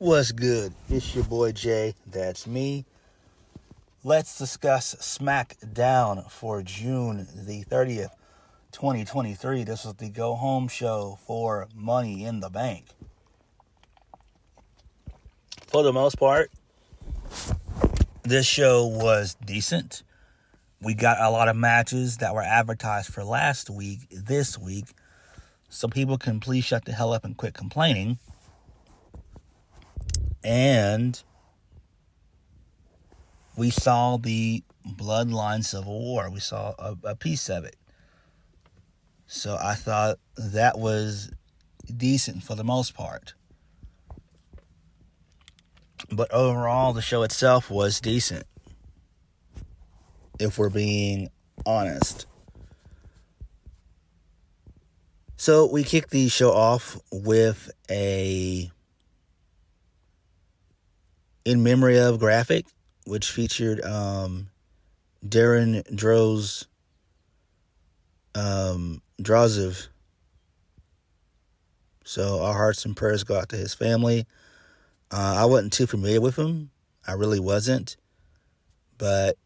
What's good? It's your boy Jay. That's me. Let's discuss Smackdown for June the 30th, 2023. This was the go-home show for Money in the Bank. For the most part, this show was decent. We got a lot of matches that were advertised for last week, this week. So people can please shut the hell up and quit complaining. And we saw the Bloodline Civil War. We saw a piece of it. So I thought that was decent for the most part. But overall, the show itself was decent, if we're being honest. So we kicked the show off with a in memory of graphic, which featured Darren Droziv. So our hearts and prayers go out to his family. I wasn't too familiar with him. I really wasn't. But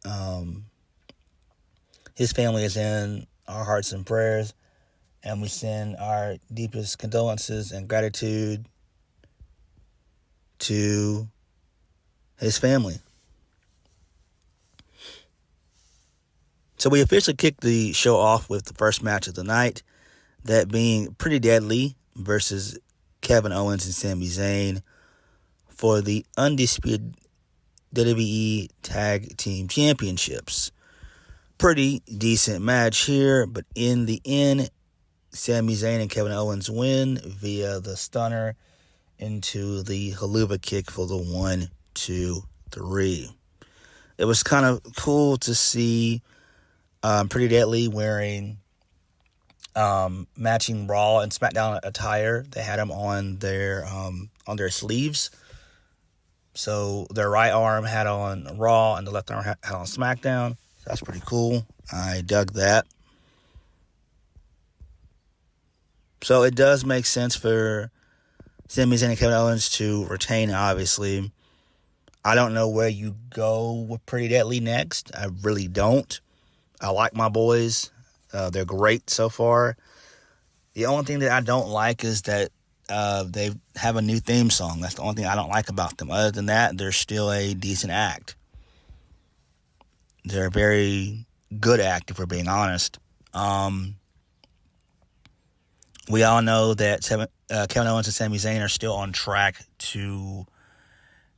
his family is in our hearts and prayers. And we send our deepest condolences and gratitude to his family. So we officially kicked the show off with the first match of the night, that being Pretty Deadly versus Kevin Owens and Sami Zayn for the undisputed WWE Tag Team Championships. Pretty decent match here, but in the end, Sami Zayn and Kevin Owens win via the stunner into the haluva kick for the 1, 2, 3. It was kind of cool to see Pretty Deadly wearing matching Brawl and Smackdown attire. They had them on their sleeves. So their right arm had on Raw and the left arm had on Smackdown. That's pretty cool. I dug that. So it does make sense for Sami Zayn and Kevin Owens to retain, obviously. I don't know where you go with Pretty Deadly next. I really don't. I like my boys. They're great so far. The only thing that I don't like is that they have a new theme song. That's the only thing I don't like about them. Other than that, they're still a decent act. They're a very good act, if we're being honest. We all know that Kevin Owens and Sami Zayn are still on track to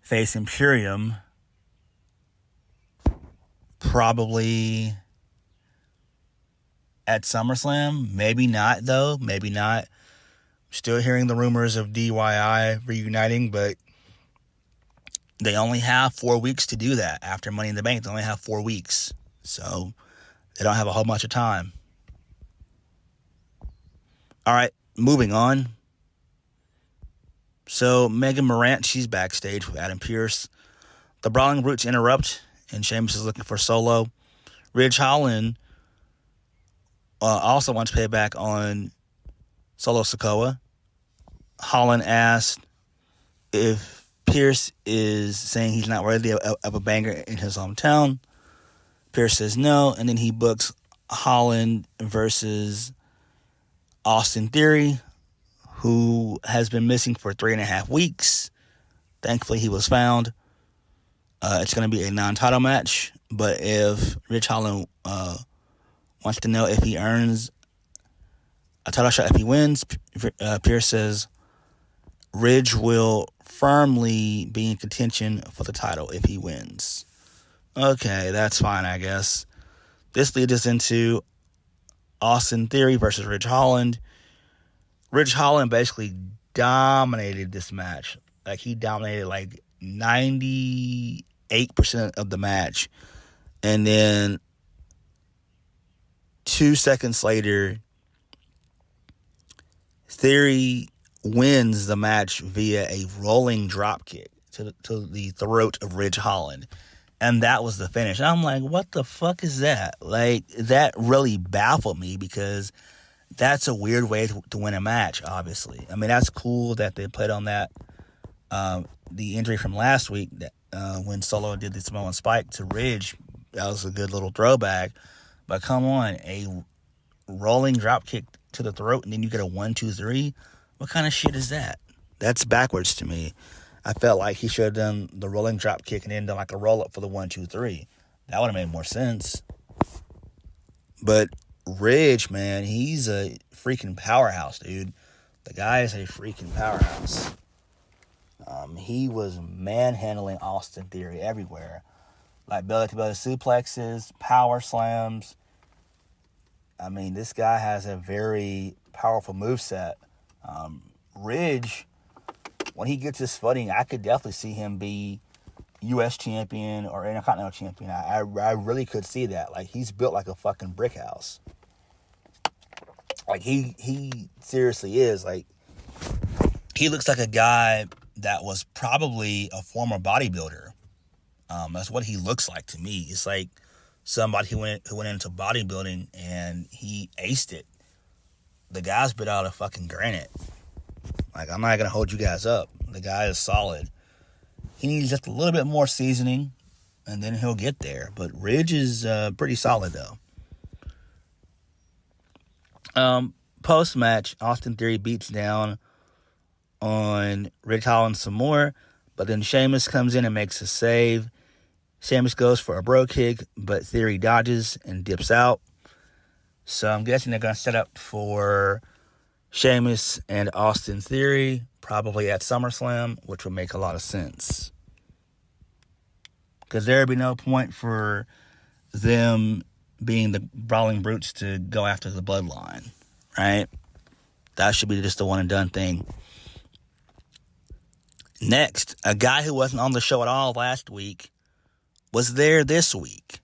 face Imperium probably at Summerslam. Maybe not, though. Maybe not. Still hearing the rumors of DIY reuniting, but they only have 4 weeks to do that. After Money in the Bank, they only have 4 weeks. So they don't have a whole bunch of time. All right, moving on. So Megan Morant, she's backstage with Adam Pearce. The Brawling Brutes interrupt, and Sheamus is looking for Solo. Ridge Holland also wants payback on Solo Sikoa. Holland asked if Pearce is saying he's not worthy of a banger in his hometown. Pearce says no, and then he books Holland versus Austin Theory, who has been missing for 3.5 weeks. Thankfully, he was found. It's going to be a non-title match, but if Ridge Holland wants to know if he earns a title shot if he wins, Pearce says Ridge will firmly be in contention for the title if he wins. Okay, that's fine, I guess. This leads us into Austin Theory versus Ridge Holland. Ridge Holland basically dominated this match. Like, he dominated like 98% of the match. And then 2 seconds later, Theory wins the match via a rolling drop kick to the throat of Ridge Holland. And that was the finish. And I'm like, what the fuck is that? Like, that really baffled me because that's a weird way to win a match, obviously. I mean, that's cool that they played on that The injury from last week, that when Solo did the Samoan Spike to Ridge, that was a good little throwback. But come on, a rolling drop kick to the throat, and then you get a 1-2-3. What kind of shit is that? That's backwards to me. I felt like he should have done the rolling drop kick and then done like a roll up for the 1-2-3. That would have made more sense. But Ridge, man, he's a freaking powerhouse, dude. The guy is a freaking powerhouse. He was manhandling Austin Theory everywhere. Like belly-to-belly suplexes, power slams. I mean, this guy has a very powerful moveset. Ridge, when he gets his footing, I could definitely see him be U.S. champion or Intercontinental champion. I really could see that. Like, he's built like a fucking brick house. Like, he seriously is. Like, he looks like a guy that was probably a former bodybuilder. That's what he looks like to me. It's like somebody who went into bodybuilding and he aced it. The guy's bit out of fucking granite. Like, I'm not going to hold you guys up. The guy is solid. He needs just a little bit more seasoning, and then he'll get there. But Ridge is pretty solid, though. Post-match, Austin Theory beats down on Ridge Holland some more, but then Sheamus comes in and makes a save. Sheamus goes for a bro kick, but Theory dodges and dips out. So I'm guessing they're going to set up for Sheamus and Austin Theory, probably at SummerSlam, which would make a lot of sense. Because there would be no point for them being the Brawling Brutes to go after the Bloodline, right? That should be just a one-and-done thing. Next, a guy who wasn't on the show at all last week was there this week.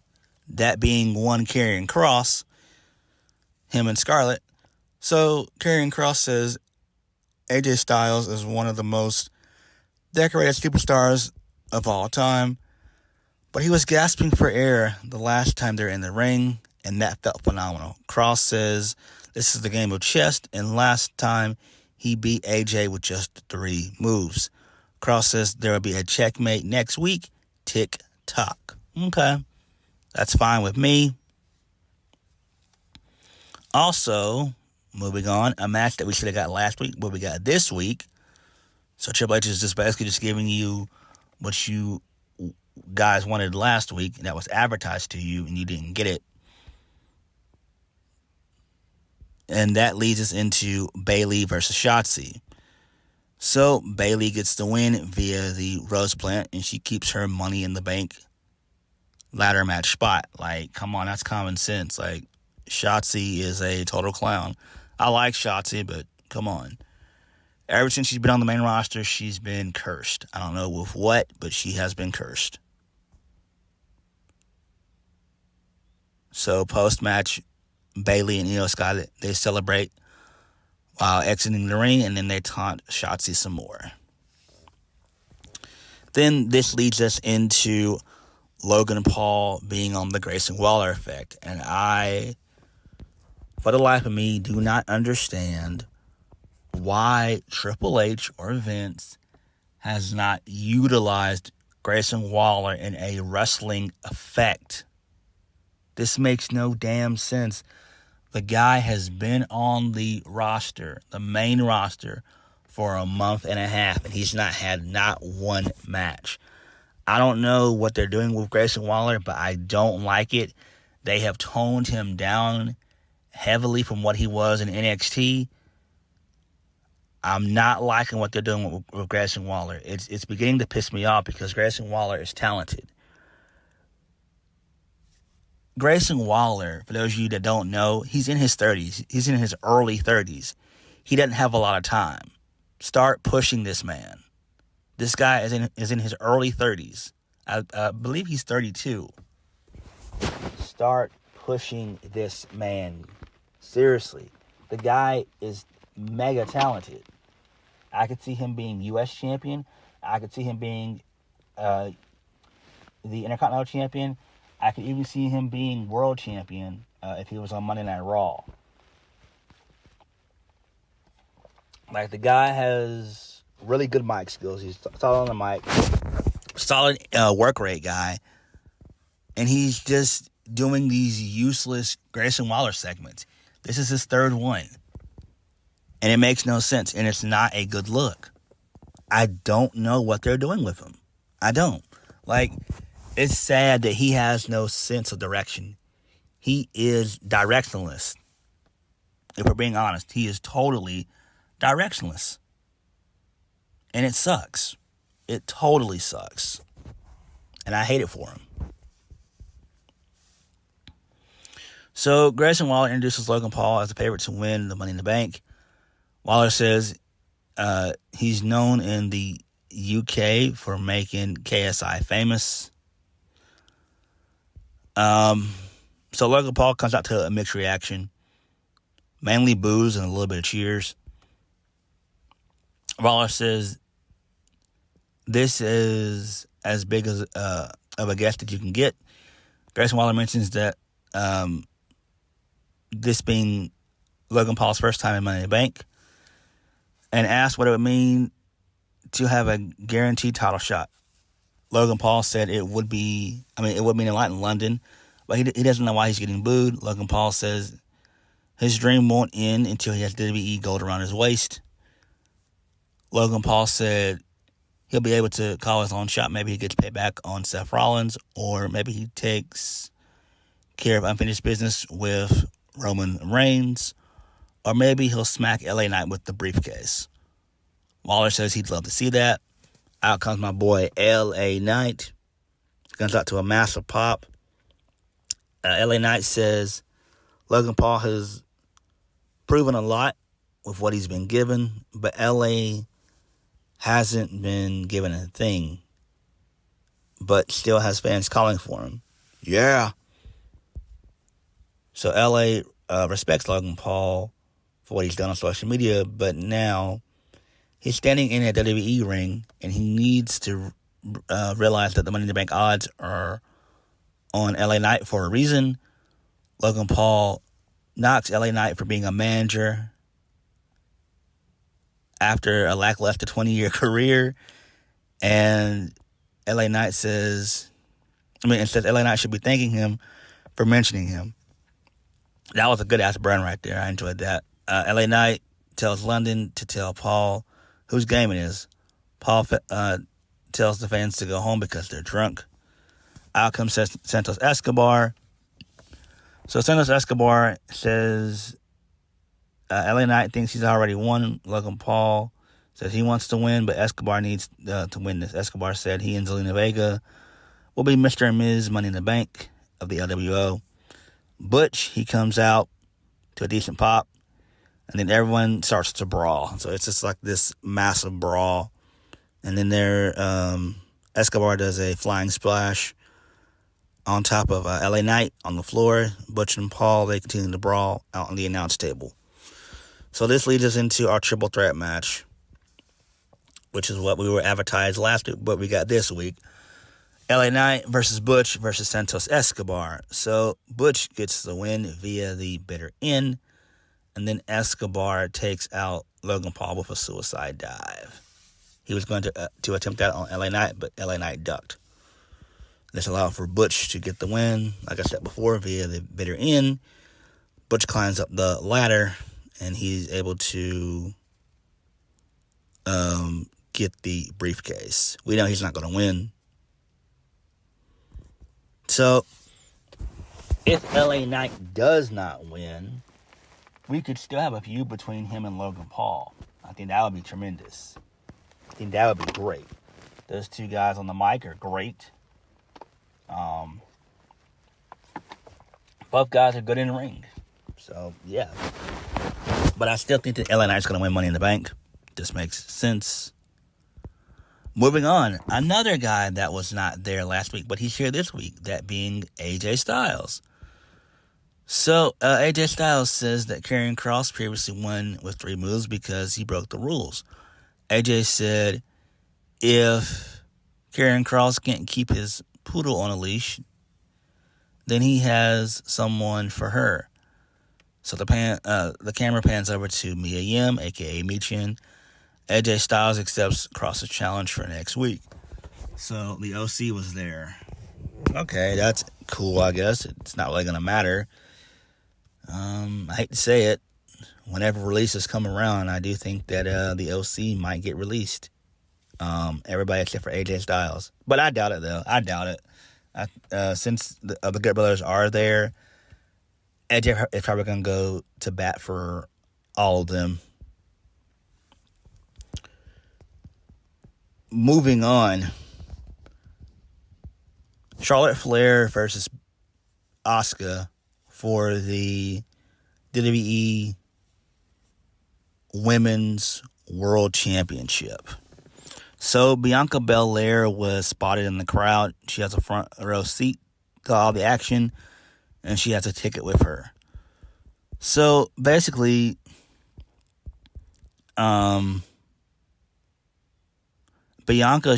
That being one Karrion Kross, him and Scarlett. So, Karrion Kross says AJ Styles is one of the most decorated superstars of all time, but he was gasping for air the last time they're in the ring, and that felt phenomenal. Kross says this is the game of chess, and last time he beat AJ with just 3 moves. Kross says there will be a checkmate next week. Tick-tock. Okay. That's fine with me. Also, moving on, a match that we should have got last week, but we got this week. So Triple H is just basically just giving you what you guys wanted last week, and that was advertised to you, and you didn't get it. And that leads us into Bayley versus Shotzi. So Bayley gets the win via the Rose Plant, and she keeps her Money in the Bank ladder match spot. Like, come on, that's common sense. Like, Shotzi is a total clown. I like Shotzi, but come on. Ever since she's been on the main roster, she's been cursed. I don't know with what, but she has been cursed. So post-match, Bayley and Iyo Sky, they celebrate while exiting the ring, and then they taunt Shotzi some more. Then this leads us into Logan Paul being on the Grayson Waller effect. And I, for the life of me, do not understand why Triple H or Vince has not utilized Grayson Waller in a wrestling effect. This makes no damn sense. The guy has been on the roster, the main roster, for a month and a half, and he's not had not one match. I don't know what they're doing with Grayson Waller, but I don't like it. They have toned him down heavily from what he was in NXT. I'm not liking what they're doing with Grayson Waller. It's beginning to piss me off because Grayson Waller is talented. Grayson Waller, for those of you that don't know, he's in his 30s. He's in his early 30s. He doesn't have a lot of time. Start pushing this man. This guy is in his early 30s. I believe he's 32. Start pushing this man. Seriously. The guy is mega talented. I could see him being U.S. champion. I could see him being the Intercontinental champion. I could even see him being world champion if he was on Monday Night Raw. Like, the guy has really good mic skills. He's solid on the mic. Solid work rate guy. And he's just doing these useless Grayson Waller segments. This is his third one. And it makes no sense. And it's not a good look. I don't know what they're doing with him. I don't. Like, it's sad that he has no sense of direction. He is directionless. If we're being honest, he is totally directionless. And it sucks. It totally sucks. And I hate it for him. So, Grayson Waller introduces Logan Paul as the favorite to win the Money in the Bank. Waller says he's known in the UK for making KSI famous. So Logan Paul comes out to a mixed reaction. Mainly boos and a little bit of cheers. Waller says this is as big as of a guest that you can get. Grayson Waller mentions that this being Logan Paul's first time in Money in the Bank, and asked what it would mean to have a guaranteed title shot. Logan Paul said it would mean a lot in London, but he doesn't know why he's getting booed. Logan Paul says his dream won't end until he has WWE gold around his waist. Logan Paul said he'll be able to call his own shot. Maybe he gets paid back on Seth Rollins, or maybe he takes care of unfinished business with Roman Reigns, or maybe he'll smack LA Knight with the briefcase. Waller says he'd love to see that. Out comes my boy LA Knight. Comes out to a massive pop. LA Knight says Logan Paul has proven a lot with what he's been given, but LA hasn't been given a thing, but still has fans calling for him. Yeah. So LA respects Logan Paul for what he's done on social media, but now he's standing in a WWE ring, and he needs to realize that the Money in the Bank odds are on LA Knight for a reason. Logan Paul knocks LA Knight for being a manager after a lackluster 20-year career, and LA Knight says LA Knight should be thanking him for mentioning him. That was a good-ass burn right there. I enjoyed that. LA Knight tells London to tell Paul whose game it is. Paul tells the fans to go home because they're drunk. Out comes Santos Escobar. So Santos Escobar says LA Knight thinks he's already won. Logan Paul says he wants to win, but Escobar needs to win this. Escobar said he and Zelina Vega will be Mr. and Ms. Money in the Bank of the LWO. Butch, he comes out to a decent pop, and then everyone starts to brawl. So it's just like this massive brawl. And then Escobar does a flying splash on top of LA Knight on the floor. Butch and Paul, they continue to brawl out on the announce table. So this leads us into our triple threat match, which is what we were advertised last week, but we got this week. LA Knight versus Butch versus Santos Escobar. So Butch gets the win via the bitter end, and then Escobar takes out Logan Paul with a suicide dive. He was going to attempt that on LA Knight, but LA Knight ducked. This allowed for Butch to get the win, like I said before, via the bitter end. Butch climbs up the ladder, and he's able to get the briefcase. We know he's not going to win. So, if LA Knight does not win, we could still have a feud between him and Logan Paul. I think that would be tremendous. I think that would be great. Those two guys on the mic are great. Both guys are good in the ring. So, yeah. But I still think that LA Knight's going to win Money in the Bank. This makes sense. Moving on, another guy that was not there last week, but he's here this week, that being AJ Styles. So, AJ Styles says that Karrion Kross previously won with 3 moves because he broke the rules. AJ said if Karrion Kross can't keep his poodle on a leash, then he has someone for her. So the camera pans over to Mia Yim, a.k.a. Michin, AJ Styles accepts Cross's challenge for next week. So the OC was there. Okay, that's cool, I guess. It's not really going to matter. I hate to say it. Whenever releases come around, I do think that the OC might get released. Everybody except for AJ Styles. But I doubt it, though. I doubt it. Since the Good Brothers are there, AJ is probably going to go to bat for all of them. Moving on. Charlotte Flair versus Asuka for the WWE Women's World Championship. So Bianca Belair was spotted in the crowd. She has a front row seat to all the action, and she has a ticket with her. So basically, Bianca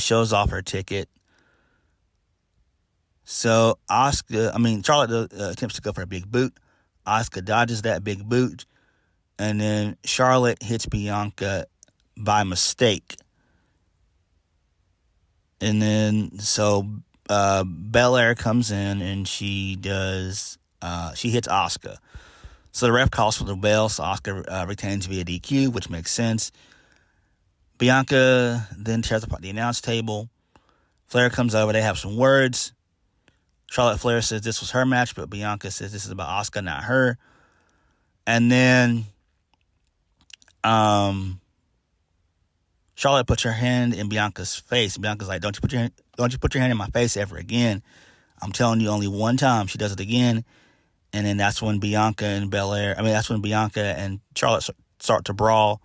shows off her ticket. So Charlotte attempts to go for a big boot. Asuka dodges that big boot. And then Charlotte hits Bianca by mistake. And then Belair comes in and she hits Asuka. So the ref calls for the bell, so Asuka retains via DQ, which makes sense. Bianca then tears apart the announce table. Flair comes over, they have some words. Charlotte Flair says this was her match, but Bianca says this is about Asuka, not her. And then Charlotte puts her hand in Bianca's face. Bianca's like, don't you put your hand in my face ever again. I'm telling you only one time. She does it again. And then that's when Bianca and Charlotte start to brawl.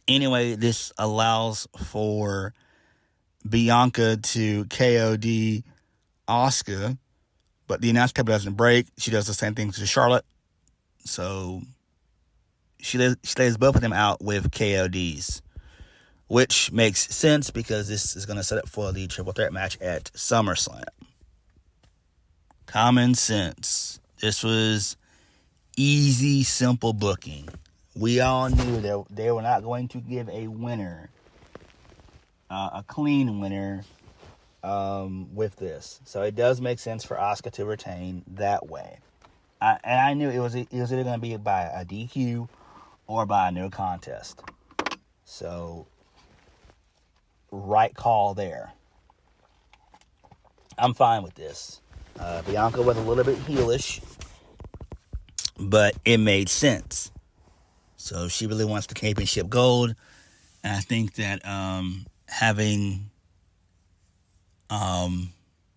Anyway, this allows for Bianca to KOD Asuka, but the announce table doesn't break. She does the same thing to Charlotte. So she lays both of them out with KODs, which makes sense because this is going to set up for the triple threat match at SummerSlam. Common sense. This was easy, simple booking. We all knew that they were not going to give a winner, a clean winner, with this. So it does make sense for Asuka to retain that way. I knew it was either going to be by a DQ or by a no contest. So, right call there. I'm fine with this. Bianca was a little bit heelish, but it made sense. So she really wants the championship gold. And I think that having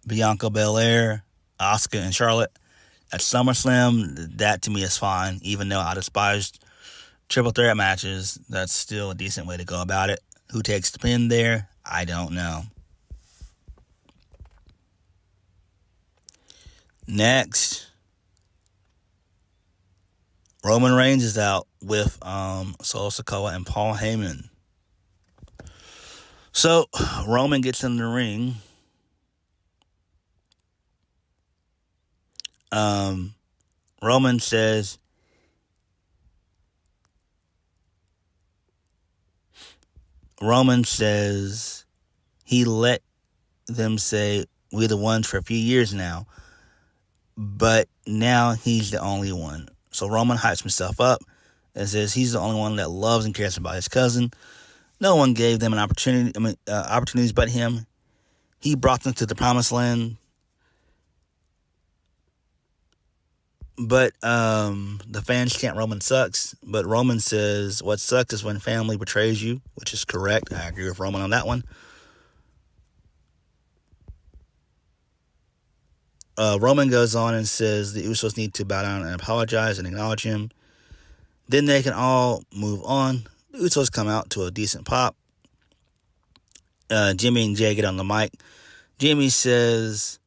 Bianca Belair, Asuka, and Charlotte at SummerSlam, that to me is fine. Even though I despised triple threat matches, that's still a decent way to go about it. Who takes the pin there? I don't know. Next, Roman Reigns is out with Solo Sikoa and Paul Heyman. So Roman gets in the ring. Roman says he let them say we're the ones for a few years now, but now he's the only one. So Roman hypes himself up and says he's the only one that loves and cares about his cousin. No one gave them an opportunities but him. He brought them to the promised land. But the fans chant Roman sucks. But Roman says what sucks is when family betrays you, which is correct. I agree with Roman on that one. Roman goes on and says the Usos need to bow down and apologize and acknowledge him. Then they can all move on. The Usos come out to a decent pop. Jimmy and Jay get on the mic. Jimmy says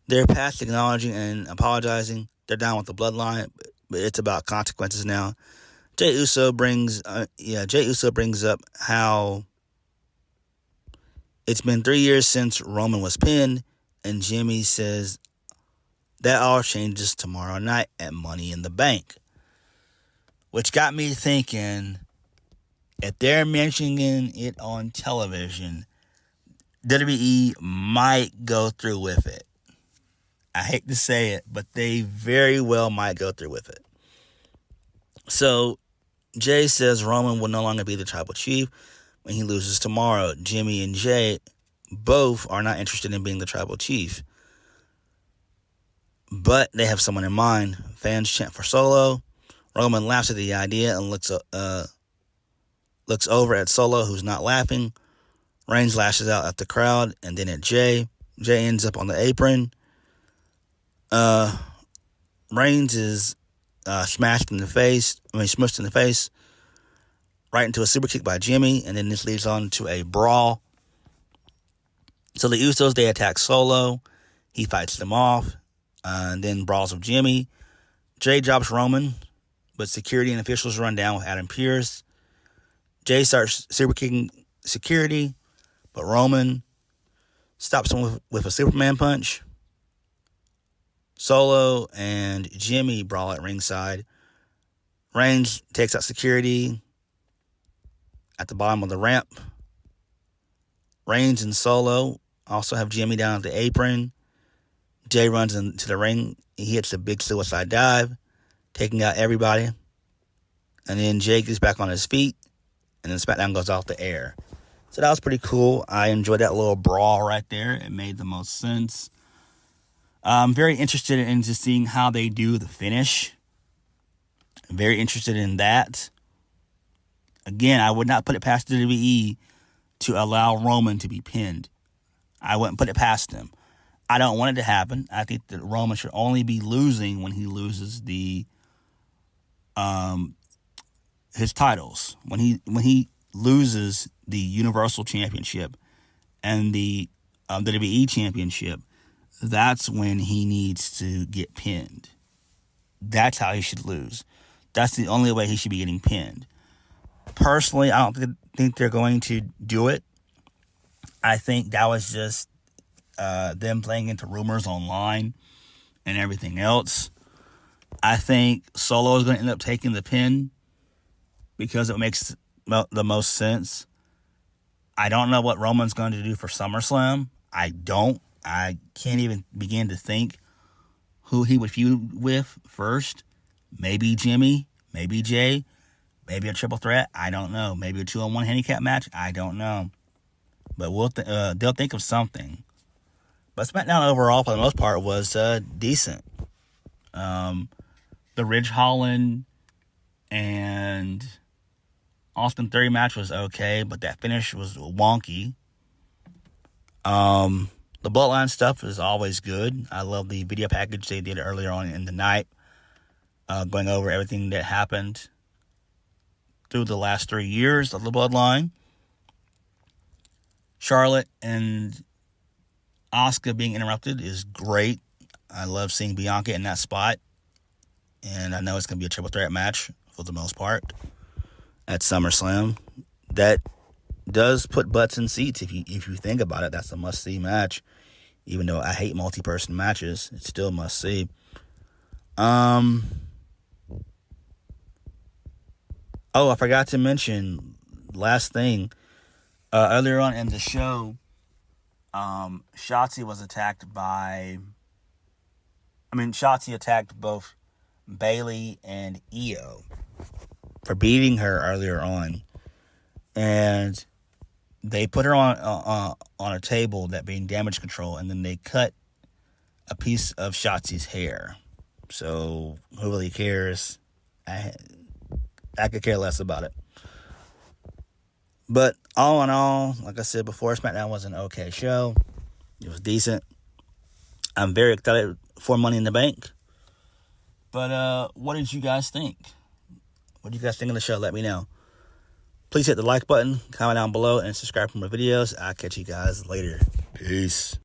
they're past acknowledging and apologizing. They're down with the bloodline, but it's about consequences now. Jay Uso brings up how it's been 3 years since Roman was pinned, and Jimmy says that all changes tomorrow night at Money in the Bank. which got me thinking, if they're mentioning it on television, WWE might go through with it. I hate to say it, but they very well might go through with it. So, Jay says Roman will no longer be the tribal chief when he loses tomorrow. Jimmy and Jay both are not interested in being the tribal chief, but they have someone in mind. Fans chant for Solo. Roman laughs at the idea and looks over at Solo, who's not laughing. Reigns lashes out at the crowd and then at Jay. Jay ends up on the apron. Reigns is smushed in the face, right into a super kick by Jimmy, and then this leads on to a brawl. So the Usos, they attack Solo. He fights them off, and then brawls with Jimmy. Jay drops Roman, but security and officials run down with Adam Pearce. Jay starts super kicking security, but Roman stops him with a Superman punch. Solo and Jimmy brawl at ringside. Reigns takes out security at the bottom of the ramp. Reigns and Solo also have Jimmy down at the apron. Jay runs into the ring. He hits a big suicide dive, taking out everybody. And then Jay gets back on his feet, and then Smackdown goes off the air. So that was pretty cool. I enjoyed that little brawl right there. It made the most sense. I'm very interested in just seeing how they do the finish. I'm very interested in that. Again, I would not put it past WWE to allow Roman to be pinned. I wouldn't put it past him. I don't want it to happen. I think that Roman should only be losing when he loses his titles. When he loses the Universal Championship and the WWE Championship, that's when he needs to get pinned. That's how he should lose. That's the only way he should be getting pinned. Personally, I don't think they're going to do it. I think that was just them playing into rumors online and everything else. I think Solo is going to end up taking the pin because it makes the most sense. I don't know what Roman's going to do for SummerSlam. I can't even begin to think who he would feud with first. Maybe Jimmy, maybe Jay, maybe a triple threat. I don't know. Maybe a 2-on-1 handicap match. I don't know. But they'll think of something. But SmackDown overall, for the most part, was decent. The Ridge Holland and Austin Theory match was okay, but that finish was wonky. The Bloodline stuff is always good. I love the video package they did earlier on in the night, going over everything that happened through the last 3 years of the Bloodline. Charlotte and Asuka being interrupted is great. I love seeing Bianca in that spot. And I know it's going to be a triple threat match for the most part at SummerSlam. That does put butts in seats if you think about it. That's a must-see match. Even though I hate multi-person matches, it's still must-see. Oh, I forgot to mention, last thing. Earlier on in the show, Shotzi was attacked Shotzi attacked both Bayley and Iyo for beating her earlier on. And they put her on a table that being damage control, and then they cut a piece of Shotzi's hair. So who really cares? I could care less about it. But all in all, like I said before, SmackDown was an okay show. It was decent. I'm very excited for Money in the Bank. But what did you guys think? What do you guys think of the show? Let me know. Please hit the like button, comment down below, and subscribe for more videos. I'll catch you guys later. Peace.